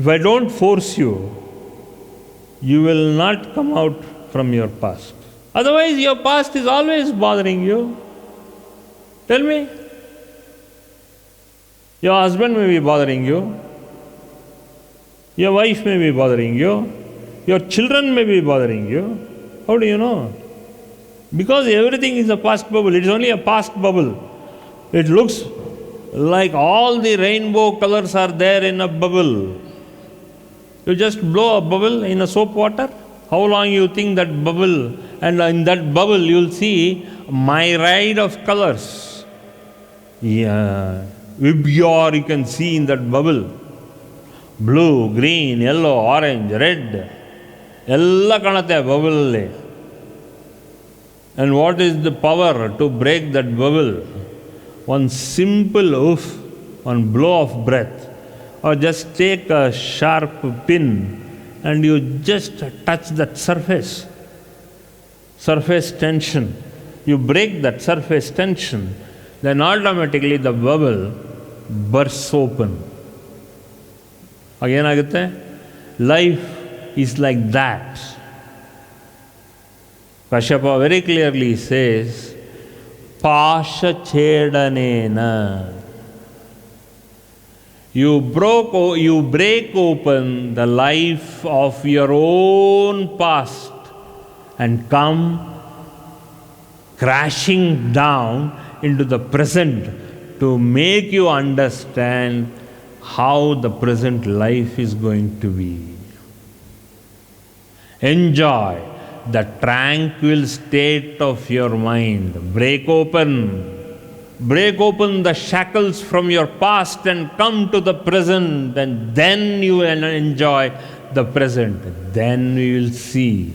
If I don't force you, you will not come out from your past. Otherwise, your past is always bothering you. Tell me. Your husband may be bothering you. Your wife may be bothering you. Your children may be bothering you. How do you know? Because everything is a past bubble. It is only a past bubble. It looks like all the rainbow colors are there in a bubble. You just blow a bubble in a soap water. How long you think that bubble, and in that bubble you will see myriad of colors. Yeah, Vibgyor you can see in that bubble. Blue, green, yellow, orange, red. Ella kanate bubble. And what is the power to break that bubble? One simple oof, one blow of breath. Or just take a sharp pin and you just touch that surface tension. You break that surface tension, then automatically the bubble bursts open. Again, life is like that. Kashyapa very clearly says, Pasha Chedanena. You break open the life of your own past and come crashing down into the present to make you understand how the present life is going to be. Enjoy the tranquil state of your mind. Break open the shackles from your past and come to the present, and then you will enjoy the present. Then you will see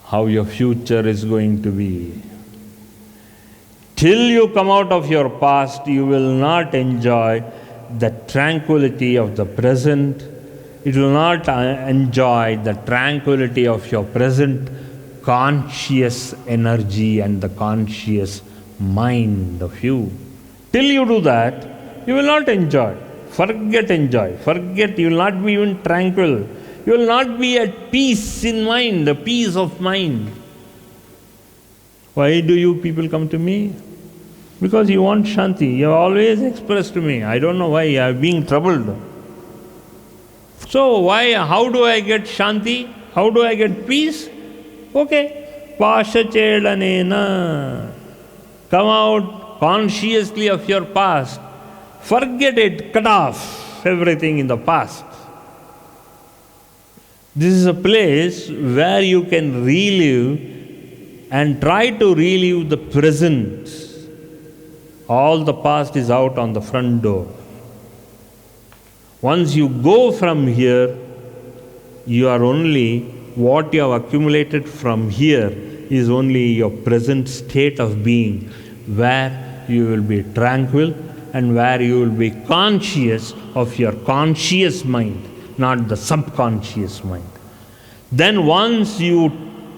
how your future is going to be. Till you come out of your past, you will not enjoy the tranquility of the present. It will not enjoy the tranquility of your present conscious energy and the conscious mind of you. Till you do that, you will not enjoy. Forget enjoy. Forget, you will not be even tranquil. You will not be at peace in mind, a peace of mind. Why do you people come to me? Because you want Shanti. You have always expressed to me. I don't know why I am being troubled. So how do I get Shanti? How do I get peace? Okay. Pasha Chedanena. Come out consciously of your past. Forget it. Cut off everything in the past. This is a place where you can relive and try to relive the present. All the past is out on the front door. Once you go from here, you are only what you have accumulated from here is only your present state of being, where you will be tranquil and where you will be conscious of your conscious mind, not the subconscious mind. Then once you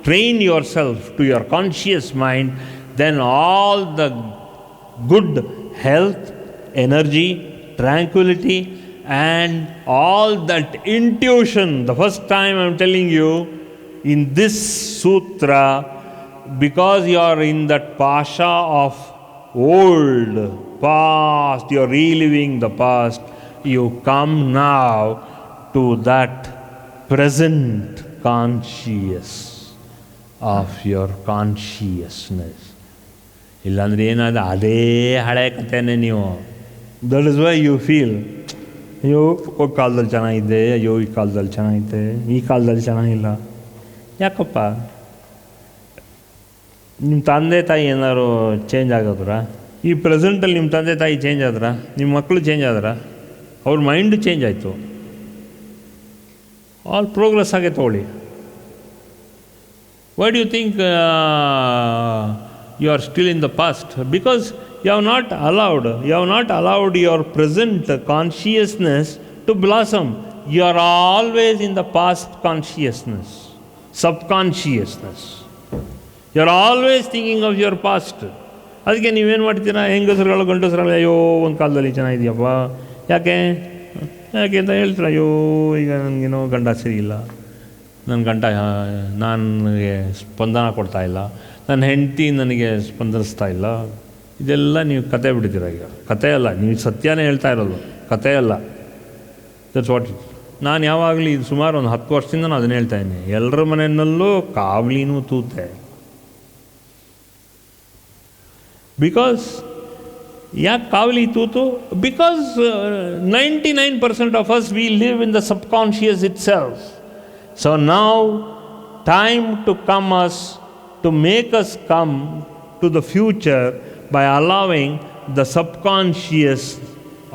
train yourself to your conscious mind, then all the good health, energy, tranquility, and all that intuition. The first time I am telling you, in this sutra, because you are in that pasha of old past, you are reliving the past, you come now to that present conscious of your consciousness. ಇಲ್ಲಾಂದ್ರೆ ಏನಾದ ಅದೇ ಹಳೆ ಕಥೆನೇ ನೀವು. That is why you feel ಅಯ್ಯೋ ಕಾಲದಲ್ಲಿ ಚೆನ್ನಾಗಿದೆ, ಅಯ್ಯೋ ಈ ಕಾಲದಲ್ಲಿ ಚೆನ್ನಾಗಿದೆ, ಈ ಕಾಲದಲ್ಲಿ ಚೆನ್ನಾಗಿಲ್ಲ. ಯಾಕಪ್ಪ? ನಿಮ್ಮ ತಂದೆ ತಾಯಿ ಏನಾದ್ರು ಚೇಂಜ್ ಆಗೋದ್ರ? ಈ ಪ್ರೆಸೆಂಟಲ್ಲಿ ನಿಮ್ಮ ತಂದೆ ತಾಯಿ ಚೇಂಜ್ ಆದ್ರ? ನಿಮ್ಮ ಮಕ್ಕಳು ಚೇಂಜ್ ಆದ್ರ? ಅವ್ರ ಮೈಂಡು ಚೇಂಜ್ ಆಯಿತು. ಆಲ್ ಪ್ರೋಗ್ರೆಸ್ ಆಗೇ ತಗೊಳ್ಳಿ. Why do you think you are still in the past? Because you have not allowed your present consciousness to blossom. You are always in the past consciousness, subconsciousness. You are always thinking of your past. ಅದಕ್ಕೆ ನೀವೇನು ಮಾಡ್ತೀರಾ? ಹೆಂಗಸರುಗಳು ಗಂಡಸರುಗಳು ಅಯ್ಯೋ ಒಂದು ಕಾಲದಲ್ಲಿ ಚೆನ್ನಾಗಿದೆಯಪ್ಪ. ಯಾಕೆ? ಯಾಕೆ ಅಂತ ಹೇಳ್ತಾರೆ, ಅಯ್ಯೋ ಈಗ ನನಗೇನೋ ಗಂಡ ಸರಿ ಇಲ್ಲ, ನನ್ನ ಗಂಡ ನನಗೆ ಸ್ಪಂದನ ಕೊಡ್ತಾ ಇಲ್ಲ, ನನ್ನ ಹೆಂಡತಿ ನನಗೆ ಸ್ಪಂದಿಸ್ತಾ ಇಲ್ಲ. ಇದೆಲ್ಲ ನೀವು ಕತೆ ಬಿಡ್ತೀರ. ಈಗ ಕತೆ ಅಲ್ಲ, ನೀವು ಸತ್ಯನೇ ಹೇಳ್ತಾ ಇರೋದು, ಕತೆ ಅಲ್ಲ. That's what it. ನಾನು ಯಾವಾಗಲೂ ಇದು ಸುಮಾರು ಒಂದು 10 ವರ್ಷದಿಂದ ನಾನು ಅದನ್ನು ಹೇಳ್ತಾ ಇದ್ದೀನಿ. ಎಲ್ಲರ ಮನೆಯಲ್ಲೂ ಕಾವಲಿನೂ ತೂತೆ. ಬಿಕಾಸ್ ಯಾಕೆ ಕಾವಲಿ ತೂತು? Because 99% of us we live in the subconscious itself. So now time to come us to make us come to the future by allowing the subconscious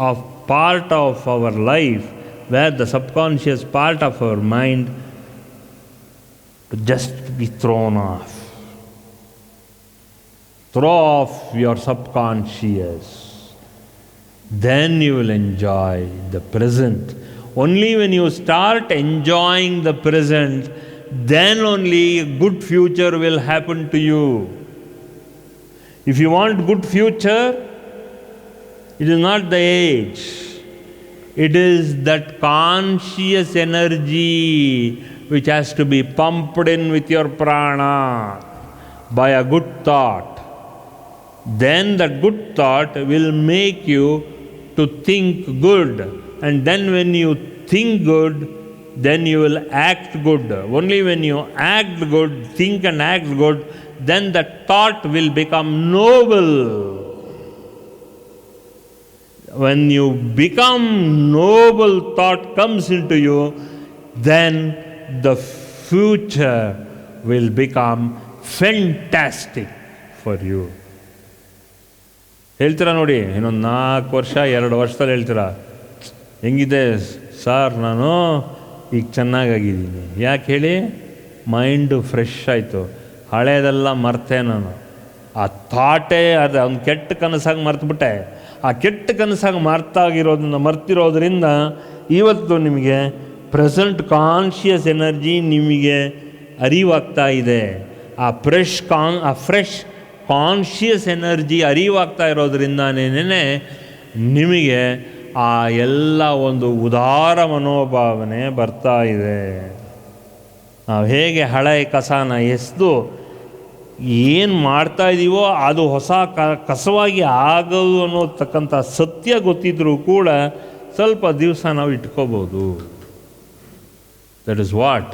of part of our life, where the subconscious part of our mind to just be thrown off. Throw off your subconscious. Then you will enjoy the present. Only when you start enjoying the present, then only a good future will happen to you. If you want good future, it is not the age. It is that conscious energy which has to be pumped in with your prana by a good thought. Then that good thought will make you to think good. And then when you think good, then you will act good. Only when you act good, think and act good, then that thought will become noble. When you become noble, thought comes into you, then the future will become fantastic for you. ಹೇಳ್ತೀರಾ ನೋಡಿ, ಇನ್ನೊಂದು 4 ವರ್ಷ 2 ವರ್ಷದಲ್ಲಿ ಹೇಳ್ತೀರಾ, ಹೆಂಗಿದೆ sir ನಾನು ಈಗ ಚೆನ್ನಾಗಾಗಿದ್ದೀನಿ. ಯಾಕೆ ಹೇಳಿ? ಮೈಂಡು ಫ್ರೆಶ್ ಆಯಿತು, ಹಳೇದೆಲ್ಲ ಮರ್ತೆ ನಾನು. ಆ ಥಾಟೇ ಅದು ಒಂದು ಕೆಟ್ಟ ಕನಸಾಗಿ ಮರ್ತುಬಿಟ್ಟೆ. ಆ ಕೆಟ್ಟ ಕನಸಾಗಿ ಮರ್ತಿರೋದ್ರಿಂದ ಇವತ್ತು ನಿಮಗೆ ಪ್ರೆಸೆಂಟ್ ಕಾನ್ಷಿಯಸ್ ಎನರ್ಜಿ ನಿಮಗೆ ಅರಿವಾಗ್ತಾ ಇದೆ. ಆ ಫ್ರೆಶ್ ಕಾನ್ಷಿಯಸ್ ಎನರ್ಜಿ ಅರಿವಾಗ್ತಾ ಇರೋದ್ರಿಂದನೇ ನಿಮಗೆ ಆ ಎಲ್ಲ ಒಂದು ಉದಾರ ಮನೋಭಾವನೆ ಬರ್ತಾ ಇದೆ. ನಾವು ಹೇಗೆ ಹಳೆಯ ಕಸನ ಎಸೆದು ಏನು ಮಾಡ್ತಾ ಇದ್ದೀವೋ ಅದು ಹೊಸ ಕಸವಾಗಿ ಆಗೋದು ಅನ್ನೋತಕ್ಕಂಥ ಸತ್ಯ ಗೊತ್ತಿದ್ರೂ ಕೂಡ ಸ್ವಲ್ಪ ದಿವಸ ನಾವು ಇಟ್ಕೋಬೋದು. That is what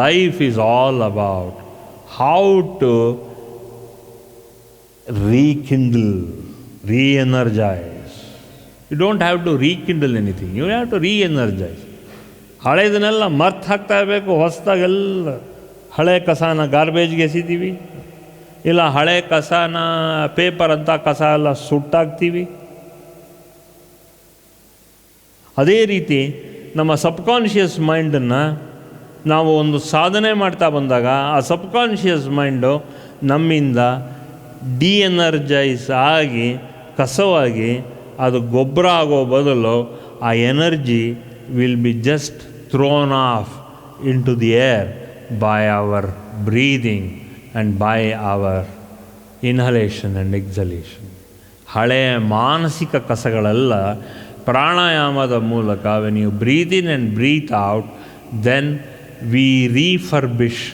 life is all about. How to rekindle, re-energize. You don't have to rekindle anything. You have to re-energize. ಹಳೆಯದನ್ನೆಲ್ಲ ಮರ್ತು ಹಾಕ್ತಾ ಇರಬೇಕು. ಹೊಸದಾಗೆಲ್ಲ ಹಳೆ ಕಸನ ಗಾರ್ಬೇಜ್ಗೆ ಎಸಿತೀವಿ, ಇಲ್ಲ ಹಳೆ ಕಸನ ಪೇಪರ್ ಅಂತ ಕಸ ಎಲ್ಲ ಸುಟ್ಟಾಕ್ತೀವಿ. ಅದೇ ರೀತಿ ನಮ್ಮ ಸಬ್ಕಾನ್ಷಿಯಸ್ ಮೈಂಡನ್ನು ನಾವು ಒಂದು ಸಾಧನೆ ಮಾಡ್ತಾ ಬಂದಾಗ ಆ ಸಬ್ಕಾನ್ಷಿಯಸ್ ಮೈಂಡು ನಮ್ಮಿಂದ ಡಿಎನರ್ಜೈಸ್ ಆಗಿ ಕಸವಾಗಿ ಅದು ಗೊಬ್ಬರ ಆಗೋ ಬದಲು ಆ energy will be just thrown off into the air by our breathing and by our inhalation and exhalation. ಹಳೆಯ ಮಾನಸಿಕ ಕಸಗಳೆಲ್ಲ ಪ್ರಾಣಾಯಾಮದ ಮೂಲಕ when you breathe in and breathe out, then we refurbish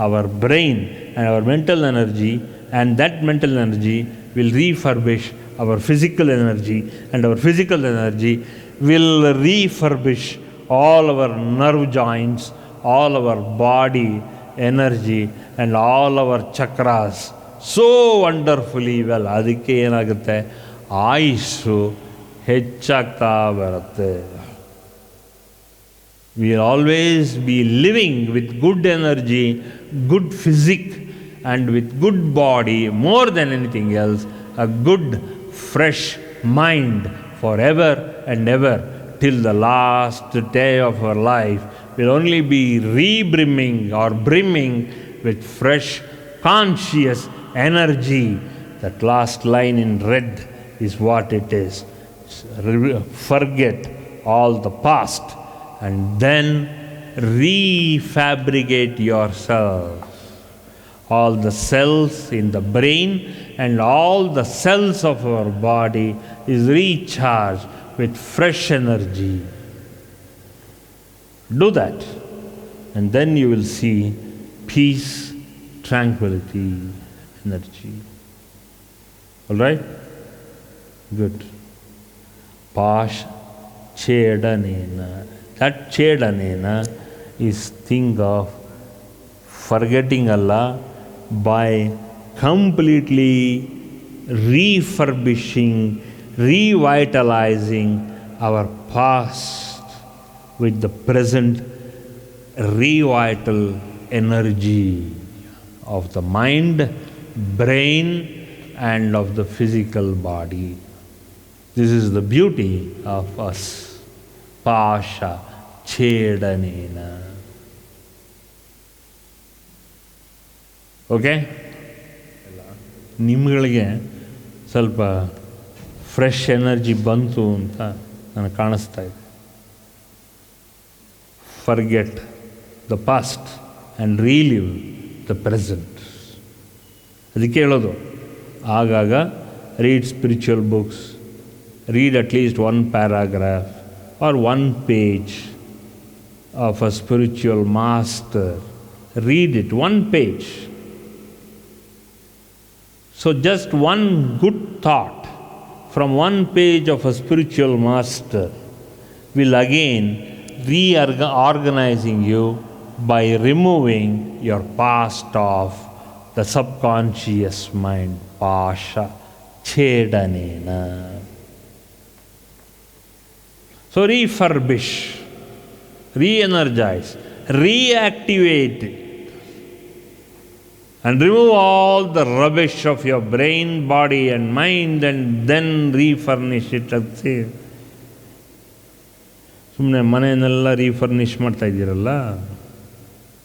our brain and our mental energy. And that mental energy will refurbish our physical energy, and our physical energy will refurbish all our nerve joints, all our body energy, and all our chakras so wonderfully well. ಅದಕ್ಕೆ ಏನಾಗುತ್ತೆ, ಆಯುಸ್ಸು ಹೆಚ್ಚಾಗ್ತಾ ಬರುತ್ತೆ. We will always be living with good energy, good physique, and with good body, more than anything else, a good fresh mind forever and ever, till the last day of our life will only be brimming with fresh conscious energy. That last line in red is what it is. Forget all the past and then refabricate yourself. All the cells in the brain and all the cells of our body is recharged with fresh energy. Do that. And then you will see peace, tranquility, energy. All right? Good. Pash chedanena. That chedanena is thing of forgetting Allah by completely refurbishing, revitalizing our past with the present revital energy of the mind, brain, and of the physical body. This is the beauty of us. Pasha chedanena. Okay, ನಿಮ್ಗಳಿಗೆ ಸ್ವಲ್ಪ fresh energy ಬಂತು ಅಂತ ನನಗೆ ಕಾಣಿಸ್ತಾ ಇದೆ. Forget the past and relive the present. ಅದಕ್ಕೆ ಹೇಳೋದು, ಆಗಾಗ read spiritual books, read at least one paragraph or one page of a spiritual master. Read it, one page. So just one good thought from one page of a spiritual master will again reorganizing you by removing your past of the subconscious mind. Pasha chedanena. So refurbish, re-energize, reactivate it, and remove all the rubbish of your brain, body and mind, and then refurnish it. ಸುಮ್ಮನೆ ಮನೆಯನ್ನೆಲ್ಲ ರೀಫರ್ನಿಷ್ ಮಾಡ್ತಾ ಇದ್ದೀರಲ್ಲ,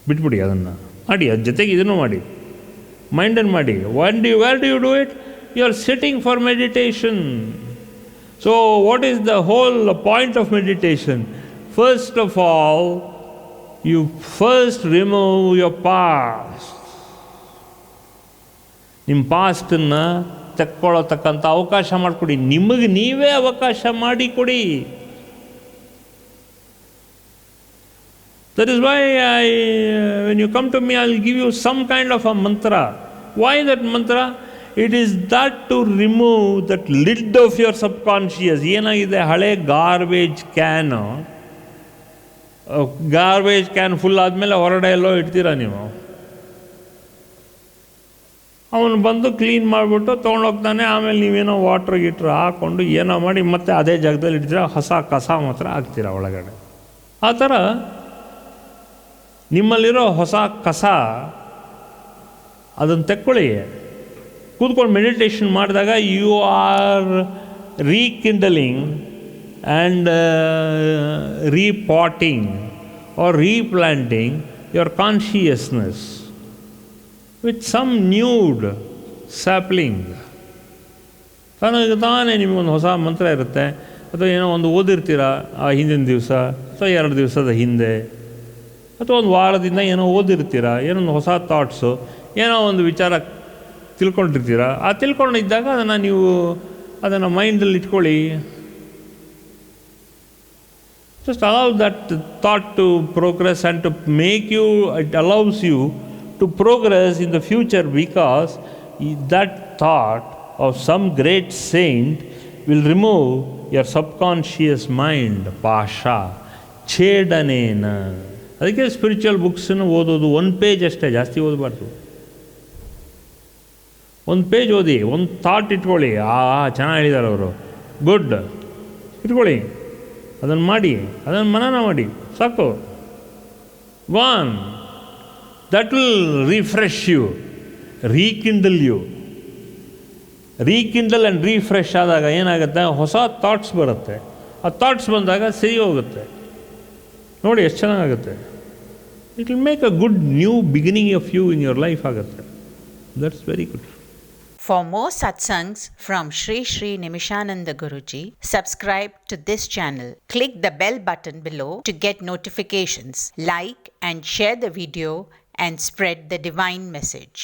ಬಿಟ್ಬಿಡಿ ಅದನ್ನು. ಮಾಡಿ, ಅದ್ರ ಜೊತೆಗೆ ಇದನ್ನು ಮಾಡಿ, ಮೈಂಡನ್ನು ಮಾಡಿ. Where do you do it? You are sitting for meditation. So what is the whole point of meditation? First of all, you first remove your past. ನಿಮ್ಮ ಪಾಸ್ಟನ್ನು ತೆಕ್ಕೊಳ್ಳತಕ್ಕಂಥ ಅವಕಾಶ ಮಾಡಿಕೊಡಿ. ನಿಮಗೆ ನೀವೇ ಅವಕಾಶ ಮಾಡಿಕೊಡಿ. That is why when you come to me, I will give you some kind of a mantra. Why that mantra? It is that to remove that lid of your subconscious. ಏನಾಗಿದೆ, ಹಳೆ garbage can full ಆದಮೇಲೆ ಹೊರಗಡೆ ಎಲ್ಲೋ ಇಡ್ತೀರ ನೀವು. ಅವನು ಬಂದು clean ಮಾಡಿಬಿಟ್ಟು ತೊಗೊಂಡೋಗ್ತಾನೆ. ಆಮೇಲೆ ನೀವೇನೋ ವಾಟ್ರ್ ಗೀಟ್ರ್ ಹಾಕ್ಕೊಂಡು ಏನೋ ಮಾಡಿ ಮತ್ತೆ ಅದೇ ಜಾಗದಲ್ಲಿ ಇಡ್ತೀರ, ಹೊಸ ಕಸ ಮಾತ್ರ ಹಾಕ್ತೀರ ಒಳಗಡೆ. ಆ ಥರ ನಿಮ್ಮಲ್ಲಿರೋ ಹೊಸ ಕಸ ಅದನ್ನು ತೆಕ್ಕೊಳ್ಳಿ. ಕೂತ್ಕೊಂಡು ಮೆಡಿಟೇಷನ್ ಮಾಡಿದಾಗ you are rekindling and repotting or replanting your consciousness with some nude sapling. ತಾನೇ ನಿಮಗೊಂದು ಹೊಸ ಮಂತ್ರ ಇರುತ್ತೆ, ಅಥವಾ ಏನೋ ಒಂದು ಓದಿರ್ತೀರ ಆ ಹಿಂದಿನ ದಿವಸ ಅಥವಾ 2 ದಿವಸದ ಹಿಂದೆ, ಅಥವಾ ಒಂದು ವಾರದಿಂದ ಏನೋ ಓದಿರ್ತೀರ, ಏನೊಂದು ಹೊಸ ಥಾಟ್ಸು, ಏನೋ ಒಂದು ವಿಚಾರ ತಿಳ್ಕೊಂಡಿರ್ತೀರ. ಆ ತಿಳ್ಕೊಂಡಿದ್ದಾಗ ಅದನ್ನು ಮೈಂಡಲ್ಲಿ ಇಟ್ಕೊಳ್ಳಿ. Just allow that thought to progress and to make you, it allows you to progress in the future, because that thought of some great saint will remove your subconscious mind. Pasha chedanena. ಅದಕ್ಕೆ spiritual ಬುಕ್ಸನ್ನು ಓದೋದು 1 page ಅಷ್ಟೇ, ಜಾಸ್ತಿ ಓದಬಾರ್ದು. 1 page ಓದಿ, ಒಂದು thought ಇಟ್ಕೊಳ್ಳಿ. ಚೆನ್ನಾಗಿ ಹೇಳಿದ್ದಾರೆ ಅವರು, ಗುಡ್ ಇಟ್ಕೊಳ್ಳಿ, ಅದನ್ನು ಮಾಡಿ, ಅದನ್ನು ಮನನ ಮಾಡಿ, ಸಾಕು. One that will refresh you, rekindle you. Rekindle and refresh ಆದಾಗ ಏನಾಗುತ್ತೆ, ಹೊಸ ಥಾಟ್ಸ್ ಬರುತ್ತೆ. ಆ ಥಾಟ್ಸ್ ಬಂದಾಗ ಸರಿ ಹೋಗುತ್ತೆ. ನೋಡಿ ಎಷ್ಟು ಚೆನ್ನಾಗುತ್ತೆ. It will make a good new beginning of you in your life ಆಗುತ್ತೆ. That's very good. For more satsangs from Sri Sri Nimishananda Guruji, subscribe to this channel. Click the bell button below to get notifications. Like and share the video and spread the divine message.